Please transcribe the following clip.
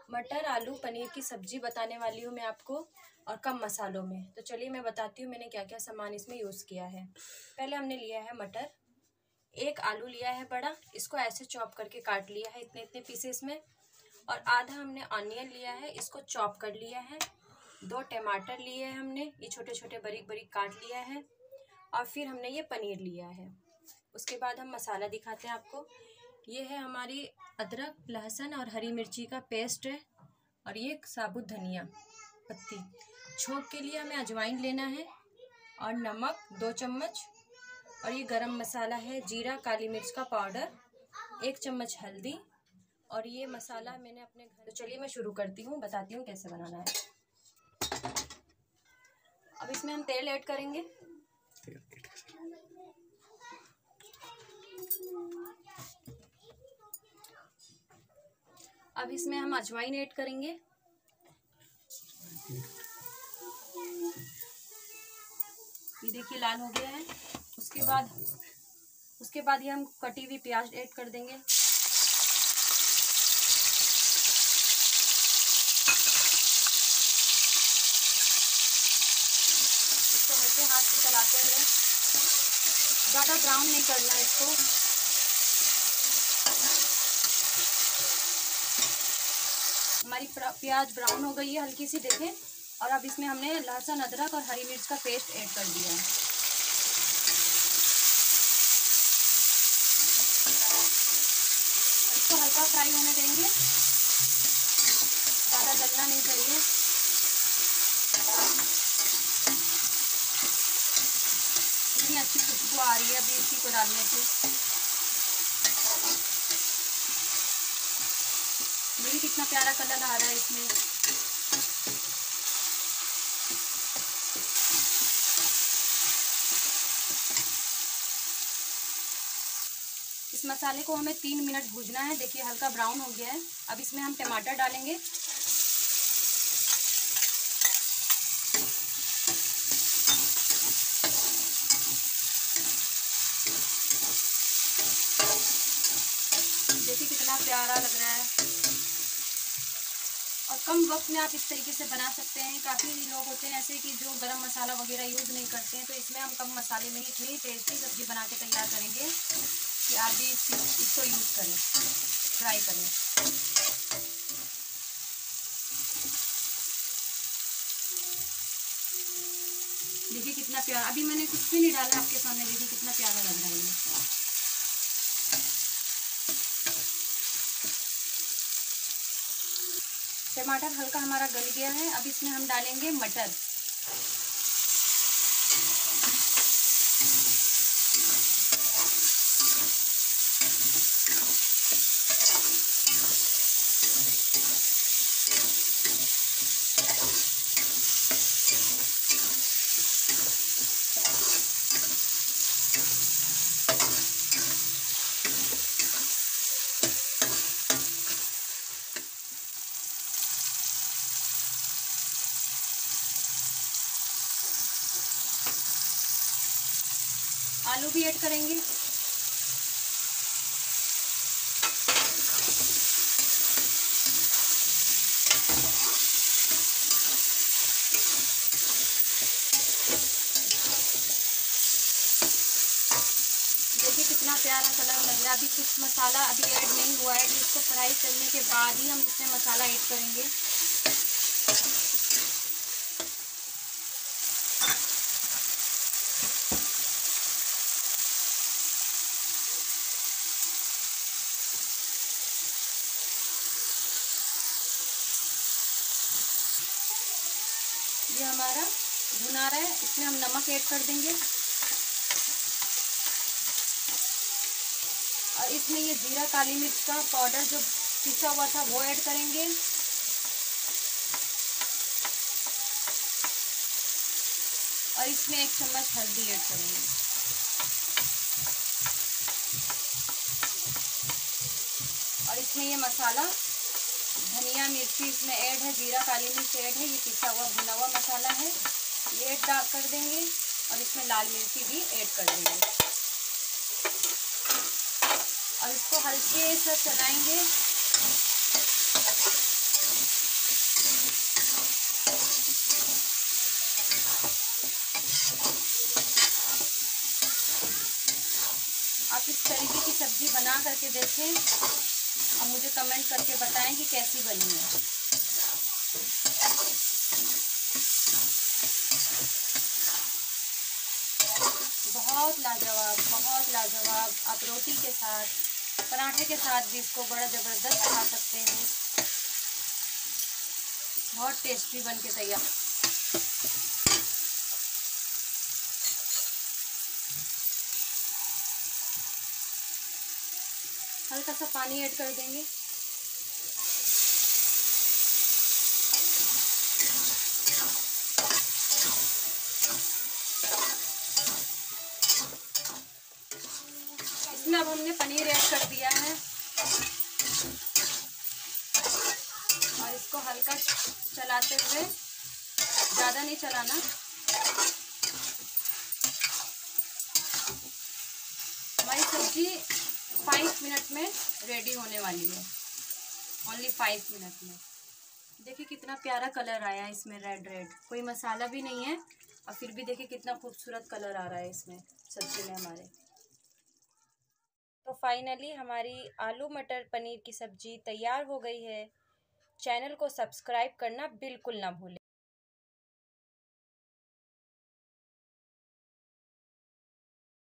मटर आलू पनीर की सब्जी बताने वाली हूँ मैं आपको, और कम मसालों में। तो चलिए मैं बताती हूँ मैंने क्या क्या सामान इसमें यूज़ किया है। पहले हमने लिया है मटर, एक आलू लिया है बड़ा, इसको ऐसे चॉप करके काट लिया है इतने इतने पीसेस में, और आधा हमने ऑनियन लिया है, इसको चॉप कर लिया है। 2 टमाटर लिए हैं हमने, ये छोटे छोटे बारीक बारीक काट लिया है। और फिर हमने ये पनीर लिया है। उसके बाद हम मसाला दिखाते हैं आपको। ये है हमारी अदरक लहसुन और हरी मिर्ची का पेस्ट है, और ये साबुत धनिया पत्ती। छोंक के लिए हमें अजवाइन लेना है, और नमक 2 चम्मच, और ये गरम मसाला है, जीरा काली मिर्च का पाउडर 1 चम्मच, हल्दी। और ये मसाला मैंने अपने घर। तो चलिए मैं शुरू करती हूँ, बताती हूँ कैसे बनाना है। अब इसमें हम तेल ऐड करेंगे। अब इसमें हम अजवाइन ऐड करेंगे। ये देखिए लाल हो गया है। उसके बाद ये हम कटी हुई प्याज ऐड कर देंगे। इसको हल्के हाथ से चलाते हुए, ज़्यादा ब्राउन नहीं करना है इसको। हमारी प्याज ब्राउन हो गई है हल्की सी, देखें। और अब इसमें हमने लहसुन अदरक और हरी मिर्च का पेस्ट ऐड कर दिया है। इसको हल्का फ्राई होने देंगे, ज़्यादा जलना नहीं चाहिए। इतनी अच्छी खुशबू आ रही है अभी इसी को डालने से। देखिए कितना प्यारा कलर आ रहा है इसमें। इस मसाले को हमें 3 मिनट भूनना है। देखिए हल्का ब्राउन हो गया है। अब इसमें हम टमाटर डालेंगे। देखिए कितना प्यारा लग रहा है, और कम वक्त में आप इस तरीके से बना सकते हैं। काफ़ी लोग होते हैं ऐसे कि जो गरम मसाला वगैरह यूज़ नहीं करते हैं, तो इसमें हम कम मसाले में ही इतनी टेस्टी सब्ज़ी बना के तैयार करेंगे कि आप भी इसको यूज़ करें, ट्राई करें। देखिए कितना प्यारा, अभी मैंने कुछ भी नहीं डाला आपके सामने, देखिए कितना प्यारा लग रहा है ये। टमाटर हल्का हमारा गल गया है। अब इसमें हम डालेंगे मटर। आलू भी ऐड करेंगे। देखिए कितना प्यारा कलर लग रहा है। अभी कुछ मसाला अभी ऐड नहीं हुआ है, अभी इसको फ्राई करने के बाद ही हम इसमें मसाला ऐड करेंगे। ये हमारा भुना रहा है, इसमें हम नमक ऐड कर देंगे, और इसमें ये जीरा काली मिर्च का पाउडर जो पिसा हुआ था वो ऐड करेंगे। और इसमें 1 चम्मच हल्दी ऐड करेंगे। और इसमें ये मसाला धनिया मिर्ची इसमें ऐड है, जीरा काली मिर्च ऐड है, ये पिसा हुआ भुना हुआ मसाला है, ये ऐड कर देंगे। और इसमें लाल मिर्ची भी ऐड कर देंगे, और इसको हल्के से चलाएंगे। आप इस तरीके की सब्जी बना करके देखें और मुझे कमेंट करके बताएं कि कैसी बनी है। बहुत लाजवाब, बहुत लाजवाब। आप रोटी के साथ, पराठे के साथ भी इसको बड़ा ज़बरदस्त खा सकते हैं। बहुत टेस्टी बन के तैयार। हल्का सा पानी ऐड कर देंगे। इसमें अब हमने पनीर ऐड कर दिया है और इसको हल्का चलाते हुए, ज़्यादा नहीं चलाना। हमारी सब्जी 5 मिनट में रेडी होने वाली है, ओनली 5 मिनट में। देखिए कितना प्यारा कलर आया है इसमें, रेड रेड, कोई मसाला भी नहीं है और फिर भी देखिए कितना खूबसूरत कलर आ रहा है इसमें सब्जी में हमारे। तो फाइनली हमारी आलू मटर पनीर की सब्जी तैयार हो गई है। चैनल को सब्सक्राइब करना बिल्कुल ना भूलें।